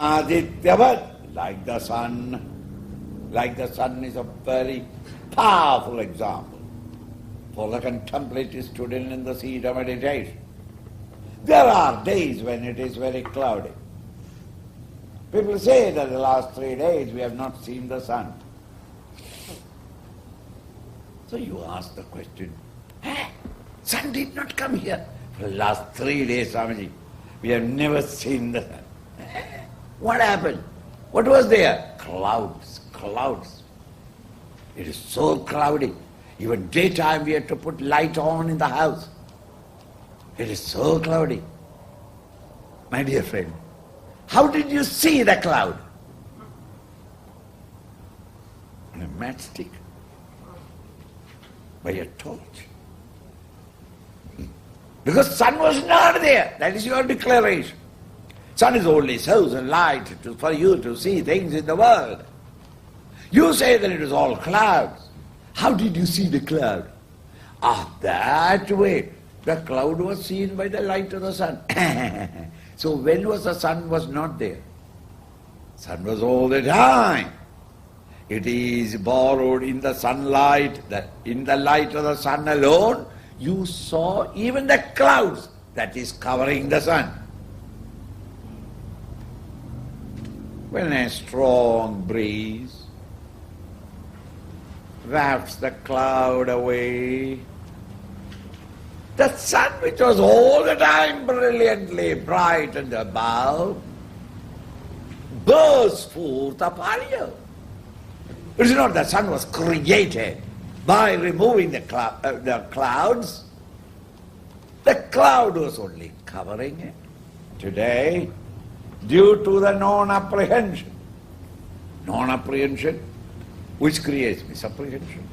Adityavat, like the sun. Like the sun is a very powerful example for the contemplative student in the seat of meditation. There are days when it is very cloudy. People say that the last 3 days we have not seen the sun. So you ask the question, sun did not come here. For the last 3 days, Swamiji, we have never seen the sun. What happened? What was there? Clouds, clouds. It is so cloudy. Even daytime we have to put light on in the house. It is so cloudy. My dear friend, how did you see the cloud? On a matchstick? By a torch? Because sun was not there. That is your declaration. Sun is only source and light for you to see things in the world. You say that it is all clouds. How did you see the cloud? That way. The cloud was seen by the light of the sun. So when was the sun was not there? Sun was all the time. It is borrowed in the sunlight, in the light of the sun alone, you saw even the clouds that is covering the sun. When a strong breeze wafts the cloud away, the sun, which was all the time brilliantly bright and above, bursts forth upon you. It is not the sun was created by removing the clouds. The cloud was only covering it. Today, due to the non-apprehension, which creates misapprehensions.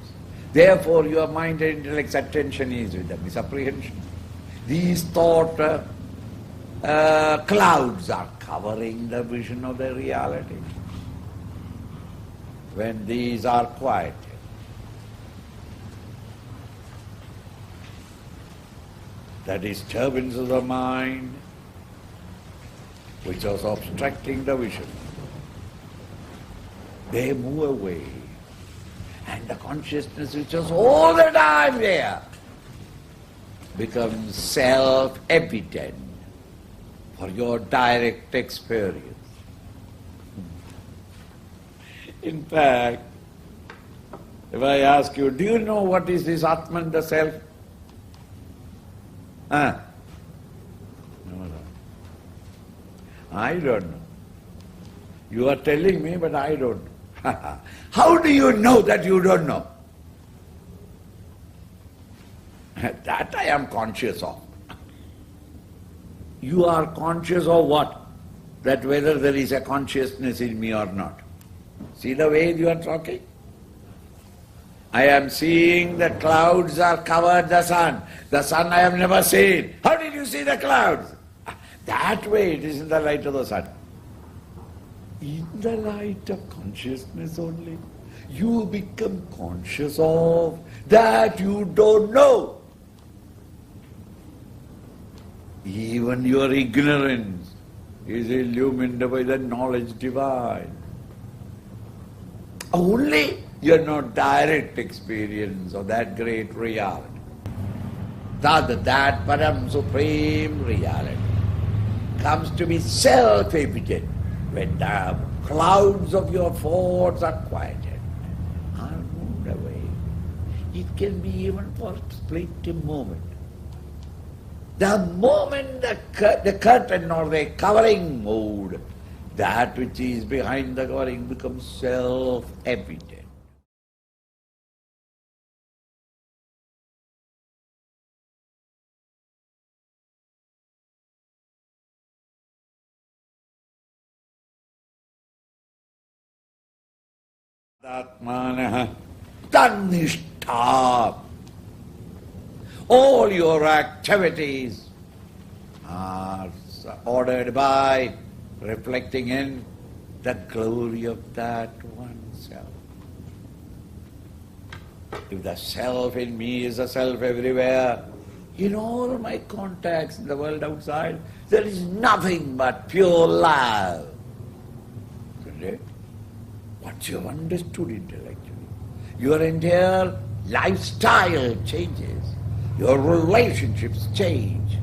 Therefore, your mind and intellect's attention is with the misapprehension. These thought clouds are covering the vision of the reality. When these are quieted, the disturbance of the mind, which was obstructing the vision, they move away. And the consciousness which was all the time there becomes self-evident for your direct experience. In fact, if I ask you, do you know what is this Atman, the self? No. I don't know. You are telling me, but I don't know. How do you know that you don't know? That I am conscious of. You are conscious of what? That whether there is a consciousness in me or not. See the way you are talking? I am seeing the clouds are covered the sun. The sun I have never seen. How did you see the clouds? That way it is in the light of the sun. In the light of consciousness only, you become conscious of that you don't know. Even your ignorance is illumined by the knowledge divine. Only you have no direct experience of that great reality. That Param Supreme Reality comes to be self-evident when the clouds of your thoughts are quieted, are moved away. It can be even for a split moment. The moment the curtain or the covering moved, that which is behind the covering becomes self-evident. Atmanah Tannishtha. All your activities are ordered by reflecting in the glory of that oneself. If the self in me is a self everywhere, in all my contacts in the world outside, there is nothing but pure love. Isn't it? Once you have understood intellectually, your entire lifestyle changes. Your relationships change.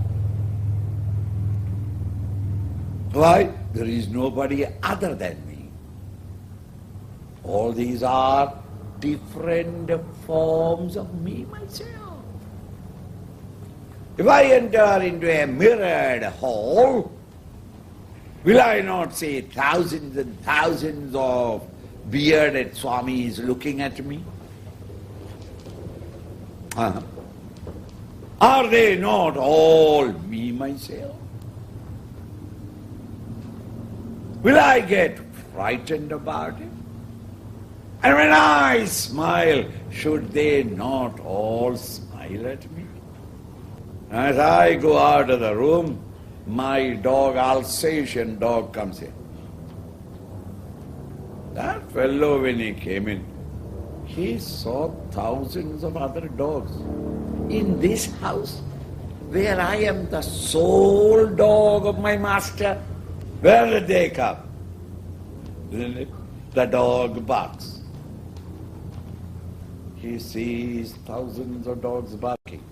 Why? There is nobody other than me. All these are different forms of me, myself. If I enter into a mirrored hall, will I not see thousands and thousands of bearded swamis looking at me? Are they not all me, myself? Will I get frightened about it? And when I smile, should they not all smile at me? As I go out of the room, my dog, Alsatian dog, comes in. That fellow, when he came in, he saw thousands of other dogs. In this house, where I am the sole dog of my master, where did they come? Isn't it? The dog barks. He sees thousands of dogs barking.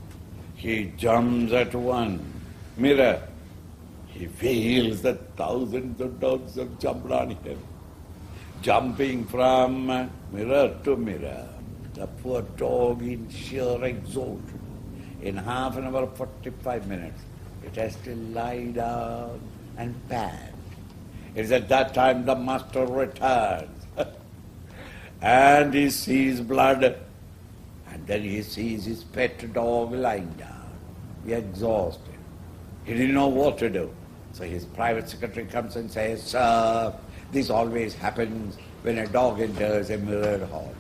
He jumps at one mirror. He feels that thousands of dogs have jumped on him. Jumping from mirror to mirror. The poor dog in sheer exhaustion. In half an hour, 45 minutes, it has to lie down and pant. It is at that time the master returns. And he sees blood. And then he sees his pet dog lying down. He exhausted. He didn't know what to do. So his private secretary comes and says, "Sir, this always happens when a dog enters a mirrored hall.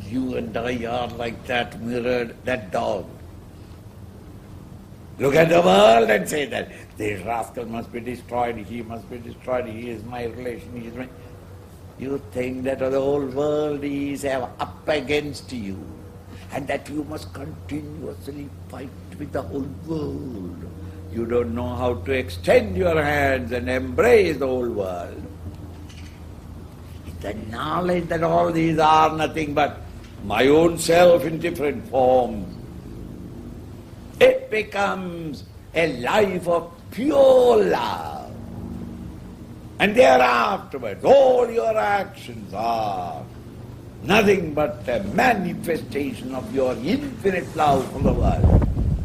You and I are like that mirrored, that dog. Look at the world and say that this rascal must be destroyed, he must be destroyed, he is my relation, he is my..." You think that the whole world is up against you and that you must continuously fight with the whole world. You don't know how to extend your hands and embrace the whole world. It's the knowledge that all these are nothing but my own self in different forms. It becomes a life of pure love. And thereafterwards, all your actions are nothing but a manifestation of your infinite love for the world.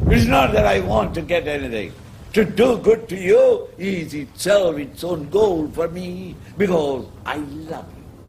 It's not that I want to get anything. To do good to you is itself its own goal for me because I love you.